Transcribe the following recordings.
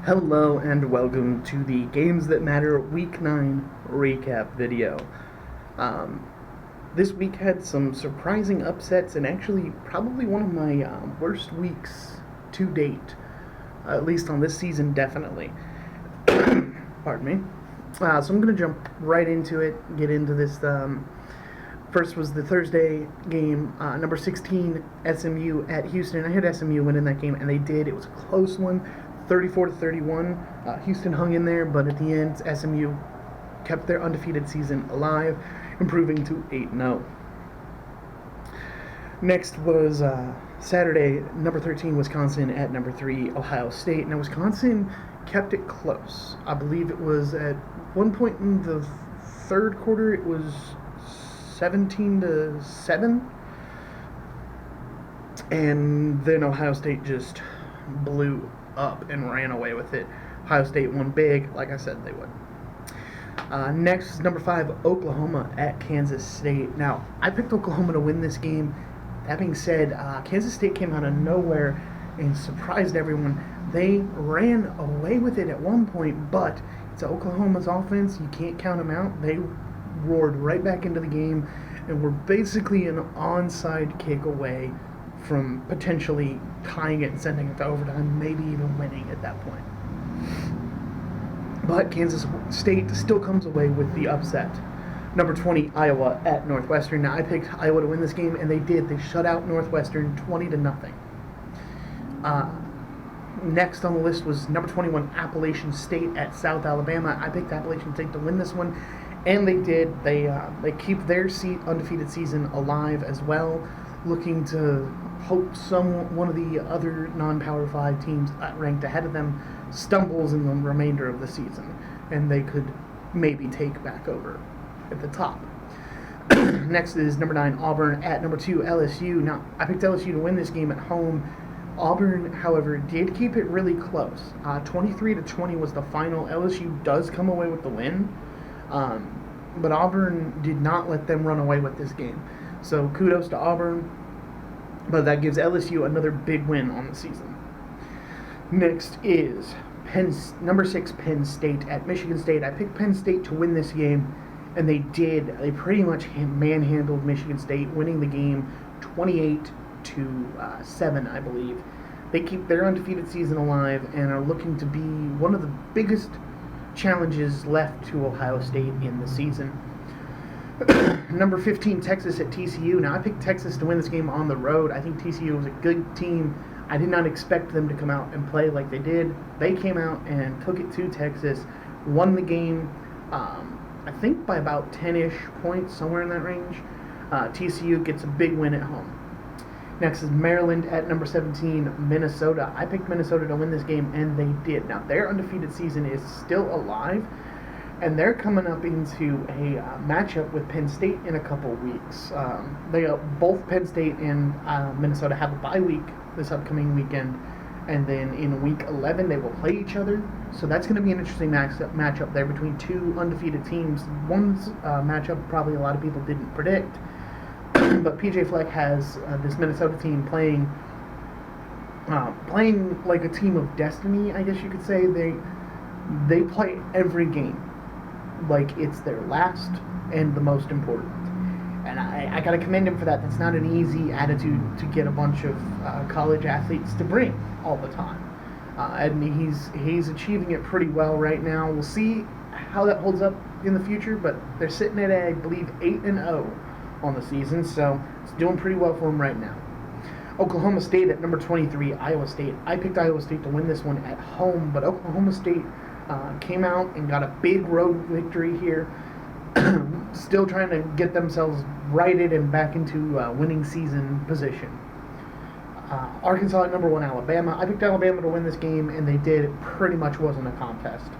Hello and welcome to the Games That Matter Week 9 recap video. Um, this week had some surprising upsets and actually probably one of my worst weeks to date, at least on this season, definitely. Pardon me. So I'm going to jump right into it, get into this. First was the Thursday game, number 16 SMU at Houston. I had SMU winning that game, and they did. It was a close one, 34-31. Houston hung in there, but at the end, SMU kept their undefeated season alive, improving to 8-0. Next was Saturday, number 13 Wisconsin at number 3 Ohio State. Now Wisconsin kept it close. I believe it was at one point in the third quarter, it was 17-7, and then Ohio State just blew up and ran away with it. Ohio State won big, like I said they would. Next is number 5 Oklahoma at Kansas State. Now, I picked Oklahoma to win this game. That being said, Kansas State came out of nowhere and surprised everyone. They ran away with it at one point, but it's Oklahoma's offense. You can't count them out. They roared right back into the game and were basically an onside kick away from potentially tying it and sending it to overtime, maybe even winning at that point. But Kansas State still comes away with the upset. Number 20, Iowa at Northwestern. Now, I picked Iowa to win this game, and they did. They shut out Northwestern 20-0. Next on the list was number 21, Appalachian State at South Alabama. I picked Appalachian State to win this one, and they did. They keep their undefeated season alive as well, looking to hope one of the other non-Power 5 teams ranked ahead of them stumbles in the remainder of the season, and they could maybe take back over at the top. Next is number 9, Auburn at number 2, LSU. Now, I picked LSU to win this game at home. Auburn, however, did keep it really close. 23-20 was the final. LSU does come away with the win, but Auburn did not let them run away with this game. So kudos to Auburn, but that gives LSU another big win on the season. Next is number 6, Penn State at Michigan State. I picked Penn State to win this game, and they did. They pretty much manhandled Michigan State, winning the game 28-7, I believe. They keep their undefeated season alive and are looking to be one of the biggest challenges left to Ohio State in the season. Number 15, Texas at TCU. Now, I picked Texas to win this game on the road. I think TCU was a good team. I did not expect them to come out and play like they did. They came out and took it to Texas, won the game, I think by about 10-ish points, somewhere in that range. TCU gets a big win at home. Next is Maryland at number 17, Minnesota. I picked Minnesota to win this game, and they did. Now, their undefeated season is still alive, and they're coming up into a matchup with Penn State in a couple weeks. Both Penn State and Minnesota have a bye week this upcoming weekend, and then in week 11 they will play each other. So that's going to be an interesting matchup there between two undefeated teams. One's matchup probably a lot of people didn't predict, but PJ Fleck has this Minnesota team playing like a team of destiny, I guess you could say. They play every game like it's their last and the most important. And I got to commend him for that. That's not an easy attitude to get a bunch of college athletes to bring all the time. And he's achieving it pretty well right now. We'll see how that holds up in the future, but they're sitting at, I believe, 8-0 on the season, so it's doing pretty well for them right now. Oklahoma State at number 23, Iowa State. I picked Iowa State to win this one at home, but Oklahoma State came out and got a big road victory here. Still trying to get themselves righted and back into winning season position. Arkansas at number 1, Alabama. I picked Alabama to win this game, and they did. It pretty much wasn't a contest.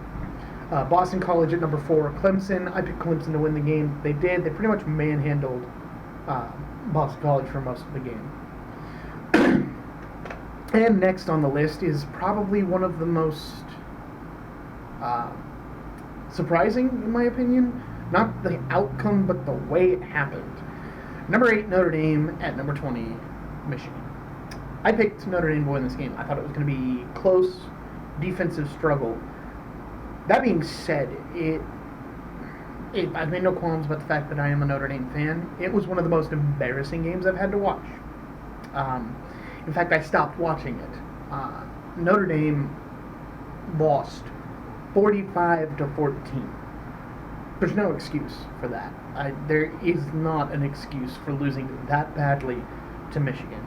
Boston College at number 4, Clemson. I picked Clemson to win the game. They did. They pretty much manhandled Boston College for most of the game. And next on the list is probably one of the most surprising, in my opinion. Not the outcome, but the way it happened. Number 8, Notre Dame at number 20, Michigan. I picked Notre Dame to win this game. I thought it was going to be close, defensive struggle. That being said, I've made no qualms about the fact that I am a Notre Dame fan. It was one of the most embarrassing games I've had to watch. In fact, I stopped watching it. Notre Dame lost 45-14. There's no excuse for that. There is not an excuse for losing that badly to Michigan.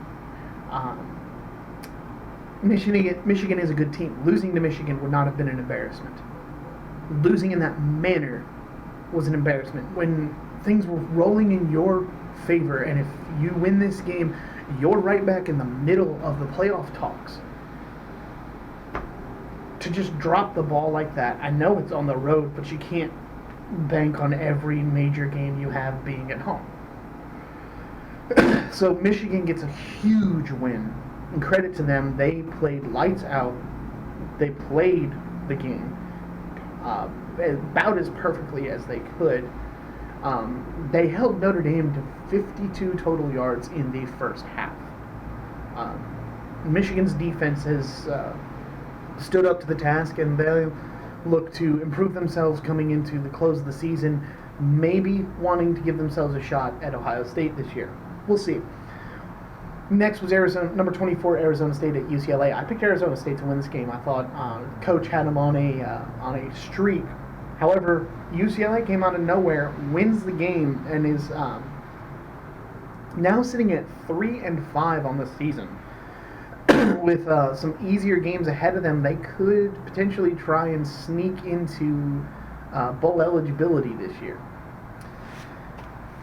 Michigan is a good team. Losing to Michigan would not have been an embarrassment. Losing in that manner was an embarrassment. When things were rolling in your favor, and if you win this game, you're right back in the middle of the playoff talks. To just drop the ball like that, I know it's on the road, but you can't bank on every major game you have being at home. So Michigan gets a huge win, and credit to them, they played lights out. They played the game about as perfectly as they could. They held Notre Dame to 52 total yards in the first half. Michigan's defense has stood up to the task, and they look to improve themselves coming into the close of the season, maybe wanting to give themselves a shot at Ohio State this year. We'll see. Next was number 24, Arizona State at UCLA. I picked Arizona State to win this game. I thought Coach had them on a streak. However, UCLA came out of nowhere, wins the game, and is now sitting at 3-5 on the season. With some easier games ahead of them, they could potentially try and sneak into bowl eligibility this year.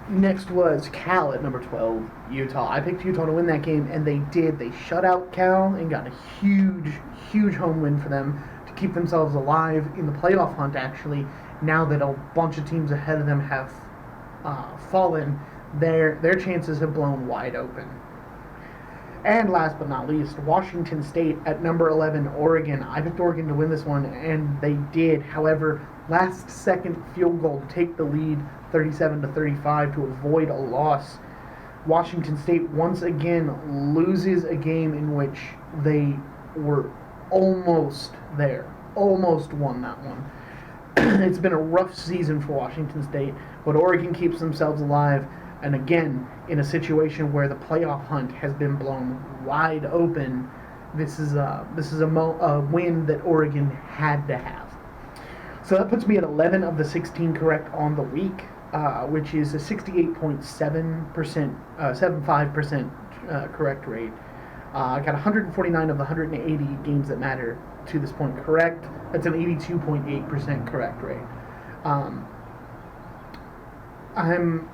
Next was Cal at number 12, Utah. I picked Utah to win that game, and they did. They shut out Cal and got a huge, huge home win for them to keep themselves alive in the playoff hunt, actually. Now that a bunch of teams ahead of them have fallen, their chances have blown wide open. And last but not least, Washington State at number 11, Oregon. I picked Oregon to win this one, and they did. However, last-second field goal to take the lead, 37-35, to avoid a loss. Washington State once again loses a game in which they were almost there, almost won that one. It's been a rough season for Washington State, but Oregon keeps themselves alive. And again, in a situation where the playoff hunt has been blown wide open, this is a win that Oregon had to have. So that puts me at 11 of the 16 correct on the week, which is a 68.7%, 75% correct rate. I got 149 of the 180 games that matter to this point correct. That's an 82.8% correct rate. I'm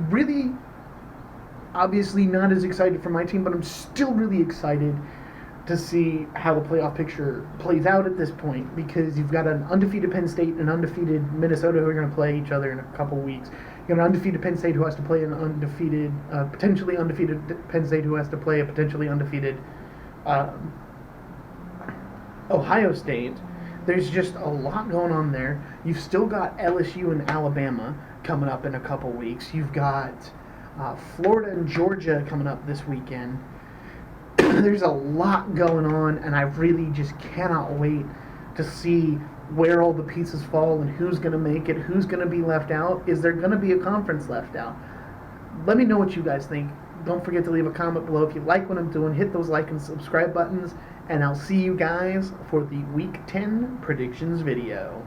really obviously not as excited for my team, but I'm still really excited to see how the playoff picture plays out at this point, because you've got an undefeated Penn State and an undefeated Minnesota who are going to play each other in a couple weeks. You have an undefeated Penn State who has to play an potentially undefeated Penn State who has to play a potentially undefeated Ohio State. There's just a lot going on there. You've still got LSU and Alabama coming up in a couple weeks. You've got Florida and Georgia coming up this weekend. There's a lot going on, and I really just cannot wait to see where all the pieces fall and who's going to make it, who's going to be left out. Is there going to be a conference left out? Let me know what you guys think. Don't forget to leave a comment below if you like what I'm doing. Hit those like and subscribe buttons, and I'll see you guys for the Week 10 predictions video.